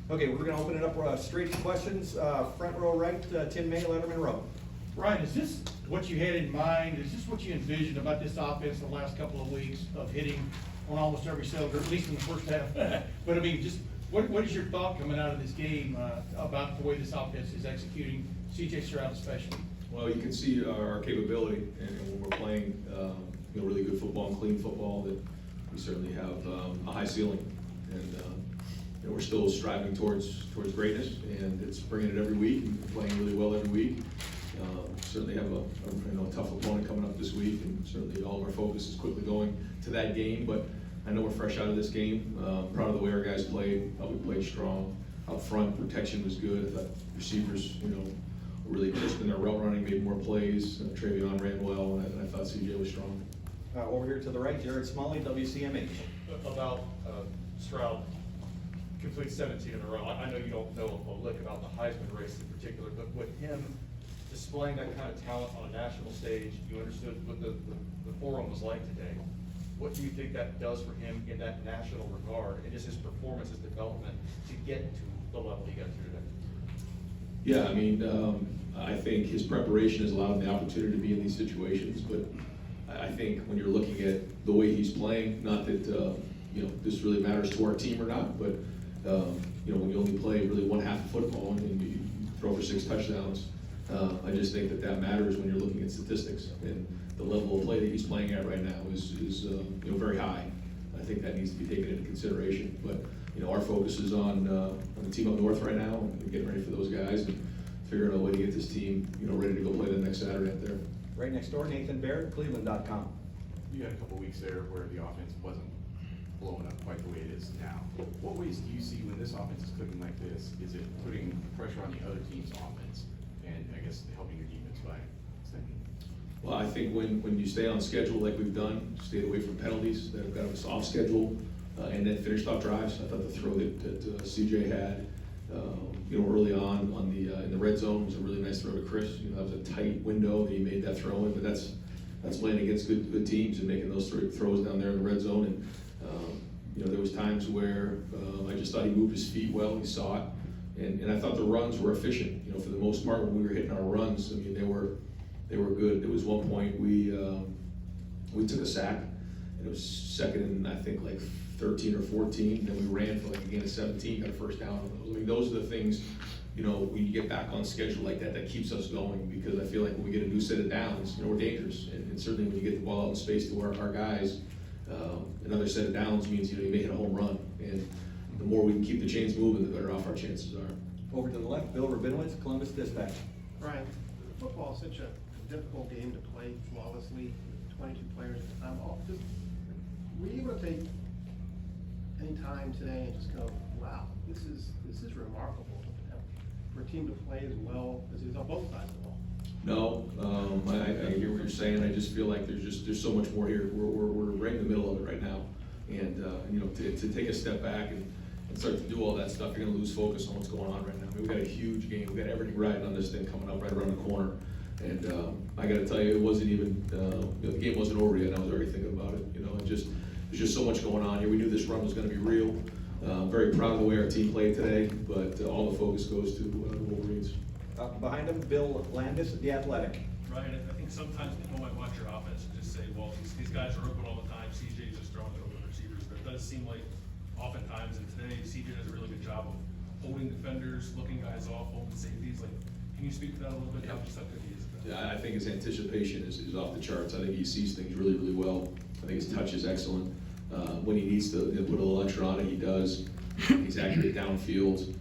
Okay, we're gonna open it up straight to questions. Front row right, Tim May, Letterman Row. Ryan, is this what you had in mind? Is this what you envisioned about this offense the last couple of weeks of hitting on almost every cylinder, at least in the first half? But I mean, just what is your thought coming out of this game about the way this offense is executing, CJ Stroud especially? Well, you can see our capability, and when we're playing really good football and clean football, that we certainly have a high ceiling, and we're still striving towards greatness, and it's bringing it every week and playing really well every week. Certainly have a tough opponent coming up this week, and certainly all of our focus is quickly going to that game. But I know we're fresh out of this game. Proud of the way our guys played. We played strong up front. Protection was good. I thought receivers, really crisp in their route running, made more plays. Travion ran well, and I thought CJ was strong. Over here to the right, Jared Smalley, WCMH. About Stroud complete 17 in a row. I know you don't know a lick about the Heisman race in particular, but with him displaying that kind of talent on a national stage, you understood what the forum was like today. What do you think that does for him in that national regard, and just his performance, his development to get to the level he got to today? Yeah, I mean, I think his preparation has allowed him the opportunity to be in these situations, but I think when you're looking at the way he's playing, not that this really matters to our team or not, but when you only play really one half of football and you throw for 6 touchdowns, I just think that matters when you're looking at statistics, and the level of play that he's playing at right now is very high. I think that needs to be taken into consideration, but our focus is on the team up north right now and getting ready for those guys and figuring out a way to get this team ready to go play the next Saturday up there. Right next door, Nathan Baird, Cleveland.com. You had a couple weeks there where the offense wasn't blowing up quite the way it is now. What ways do you see when this offense is clicking like this? Is it putting pressure on the other team's offense and I guess helping your defense by extending? Well, I think when you stay on schedule like we've done, stayed away from penalties that have got us off schedule, and then finished off drives. I thought the throw that CJ had, early on in the red zone was a really nice throw to Chris. That was a tight window that he made that throw in, but that's playing against good teams and making those throws down there in the red zone. And there was times where I just thought he moved his feet well. He saw it, and I thought the runs were efficient. For the most part, when we were hitting our runs, I mean they were good. There was one point we took a sack, and it was second and I think like 13 or 14. Then we ran for like a gain of 17, got a first down on those. I mean, those are the things, when you get back on schedule like that keeps us going, because I feel like when we get a new set of downs, we're dangerous. And certainly when you get the ball out in space to our guys, another set of downs means, you may hit a home run. And the more we can keep the chains moving, the better off our chances are. Over to the left, Bill Rabinowitz, Columbus Dispatch. Ryan, football is such a difficult game to play flawlessly, 22 players. Were you able to take any time today and just go, wow, this is remarkable for a team to play as well as is on both sides of the ball? No, I hear what you're saying. I just feel like there's so much more here. We're right in the middle of it right now, and to take a step back and start to do all that stuff, you're going to lose focus on what's going on right now. I mean, we got a huge game. We got everything riding on this thing coming up right around the corner, and I got to tell you, it wasn't even the game wasn't over yet. I was already thinking about it. There's just so much going on here. We knew this run was going to be real. I'm very proud of the way our team played today, but all the focus goes to the Wolverines. Behind him, Bill Landis at The Athletic. Ryan, I think sometimes people might watch your offense and just say, well, these guys are open all the time. CJ's just throwing it over the receivers. But it does seem like oftentimes, and today, CJ does a really good job of holding defenders, looking guys off, holding safeties. Can you speak to that a little bit? Yeah. How good he is? Yeah, I think his anticipation is off the charts. I think he sees things really, really well. I think his touch is excellent. When he needs to put a little extra on it, he does. He's accurate downfield.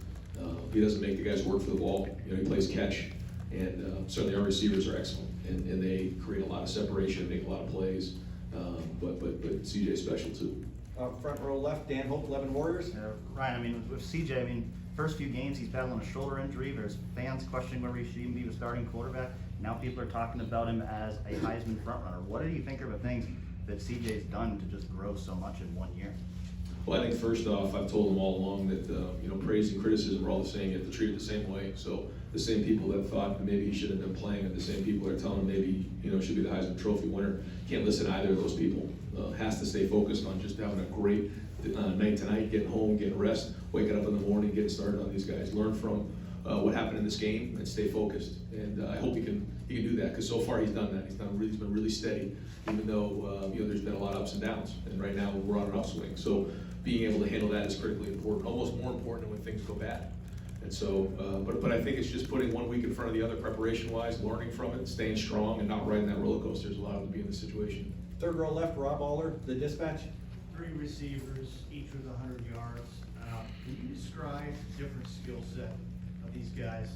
He doesn't make the guys work for the ball. He plays catch, and certainly our receivers are excellent, and they create a lot of separation, make a lot of plays. But CJ's special too. Front row left, Dan Hope, 11 Warriors. Ryan, with CJ, first few games he's battling a shoulder injury. There's fans questioning whether he should even be the starting quarterback. Now people are talking about him as a Heisman frontrunner. What do you think are the things that CJ's done to just grow so much in 1 year? Well, I think first off, I've told them all along that praise and criticism are all the same. You have to treat it the same way. So the same people that thought maybe he should have been playing are the same people that are telling him maybe should be the Heisman Trophy winner. Can't listen to either of those people. Has to stay focused on just having a great night to night, getting home, getting rest, waking up in the morning, getting started on these guys. Learn from what happened in this game and stay focused. And I hope he can do that, because so far he's done that. He's been really steady, even though there's been a lot of ups and downs. And right now we're on an upswing. So being able to handle that is critically important, almost more important than when things go bad. And so, but I think it's just putting 1 week in front of the other preparation-wise, learning from it, staying strong, and not riding that roller coaster is allowed to be in this situation. Third row left, Rob Aller, the Dispatch. 3 receivers, each with 100 yards. Can you describe the different skill set of these guys?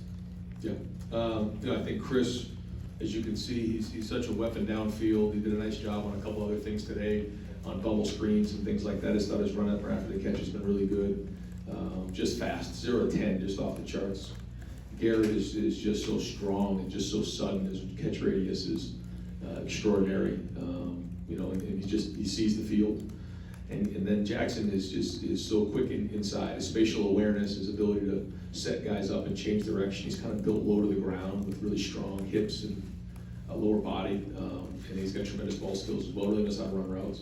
Yeah, I think Chris, as you can see, he's such a weapon downfield. He did a nice job on a couple other things today, on bubble screens and things like that. His run up after the catch has been really good. Just fast, 0 to 10, just off the charts. Garrett is just so strong and just so sudden. His catch radius is extraordinary. And he sees the field. And then Jackson is so quick inside. His spatial awareness, his ability to set guys up and change direction. He's kind of built low to the ground with really strong hips and a lower body. And he's got tremendous ball skills as well. Really knows how to run routes.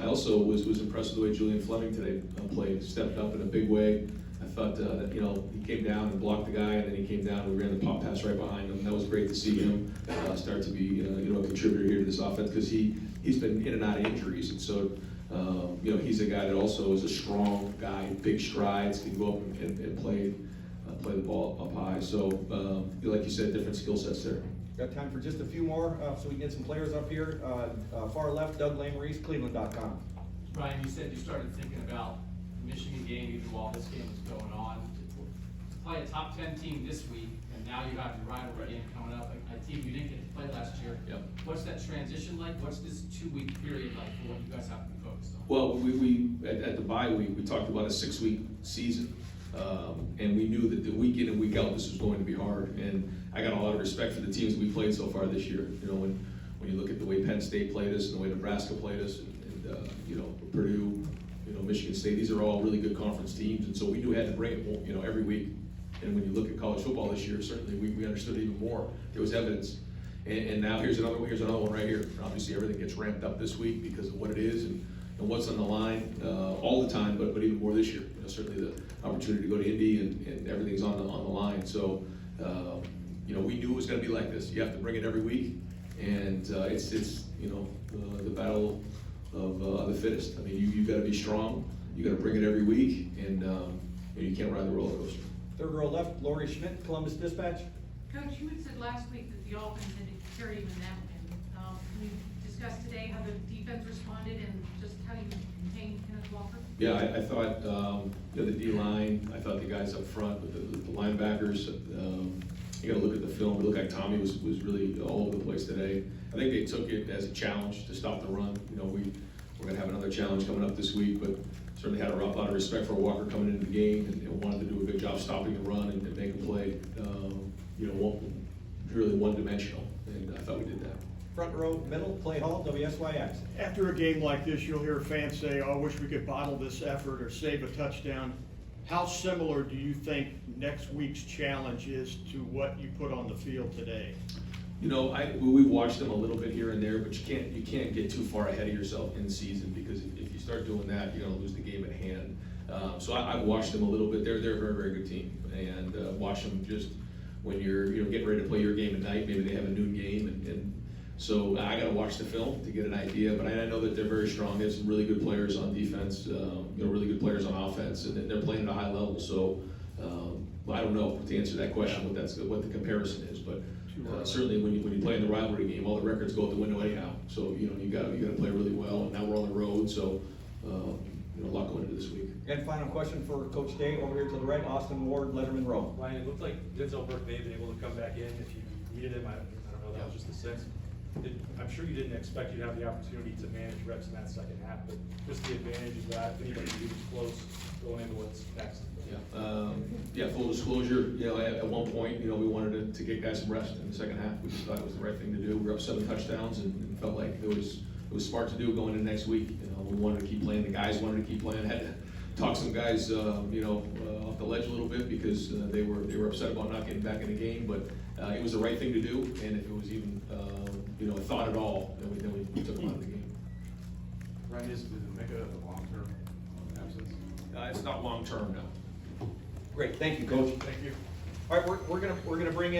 I also was impressed with the way Julian Fleming today played. Stepped up in a big way. I thought that he came down and blocked the guy, and then he came down and we ran the pop pass right behind him. That was great to see him start to be a contributor here to this offense, because he's been in and out of injuries, and so he's a guy that also is a strong guy, big strides, can go up and play the ball up high. So like you said, different skill sets there. Got time for just a few more, so we can get some players up here. Far left, Doug Lamreese, Cleveland.com. Brian, you said you started thinking about the Michigan game even while this game was going on. To play a top 10 team this week, and now you have your rivalry game coming up, a team you didn't get to play last year. Yep. What's that transition like? What's this 2-week period like for what you guys have to be focused on? Well, we at the bye week, we talked about a 6-week season. And we knew that the week in and week out, this was going to be hard. And I got a lot of respect for the teams we played so far this year. When you look at the way Penn State played us and the way Nebraska played us, and Purdue, Michigan State, these are all really good conference teams. And so we knew we had to bring it, every week. And when you look at college football this year, certainly we understood it even more. There was evidence. And now here's another one right here. Obviously, everything gets ramped up this week because of what it is and what's on the line all the time, but even more this year. Certainly the opportunity to go to Indy and everything's on the line. So we knew it was going to be like this. You have to bring it every week, and it's the battle of the fittest. I mean, you got to be strong. You got to bring it every week, and you can't ride the roller coaster. Third row left, Lori Schmidt, Columbus Dispatch. Coach, you had said last week that the offense had carried him in that one. Can you discuss today how the defense responded and just how you contained Kenneth Walker? Yeah, I thought the D-line, I thought the guys up front with the linebackers, you got to look at the film. It looked like Tommy was really all over the place today. I think they took it as a challenge to stop the run. We're going to have another challenge coming up this week, but certainly had a lot of respect for Walker coming into the game and wanted to do a good job stopping the run and make a play. Really one-dimensional, and I thought we did that. Front row middle, Clay Hall, WSYX. After a game like this, you'll hear fans say, "Oh, I wish we could bottle this effort or save a touchdown." How similar do you think next week's challenge is to what you put on the field today? We watched them a little bit here and there, but you can't get too far ahead of yourself in season, because if you start doing that, you're going to lose the game at hand. So I've watched them a little bit. They're a very, very good team, and watch them just when you're getting ready to play your game at night. Maybe they have a noon game, and so I got to watch the film to get an idea. But I know that they're very strong. They have some really good players on defense, really good players on offense, and they're playing at a high level. So I don't know to answer that question what the comparison is, but certainly when you play in the rivalry game, all the records go out the window anyhow. So you got to play really well. And now we're on the road, so a lot going into this week. And final question for Coach Day, over here to the right, Austin Ward, Letterman Row. Ryan, it looked like Denzel Burke may have been able to come back in if you needed him. I don't know, that was just a sense. I'm sure you didn't expect you'd have the opportunity to manage reps in that second half, but just the advantage of that, if anybody who's close going into what's next. Full disclosure, at one point, we wanted to get guys some rest in the second half. We just thought it was the right thing to do. We were up 7 touchdowns and felt like it was smart to do going into next week. We wanted to keep playing. The guys wanted to keep playing. Had to talk some guys, off the ledge a little bit because they were upset about not getting back in the game. But it was the right thing to do, and if it was even a thought at all, then we took them out of the game. Ryan, is the mecca of the long-term it's not long-term, no. Great, thank you, Coach. Thank you. All right, we're gonna bring in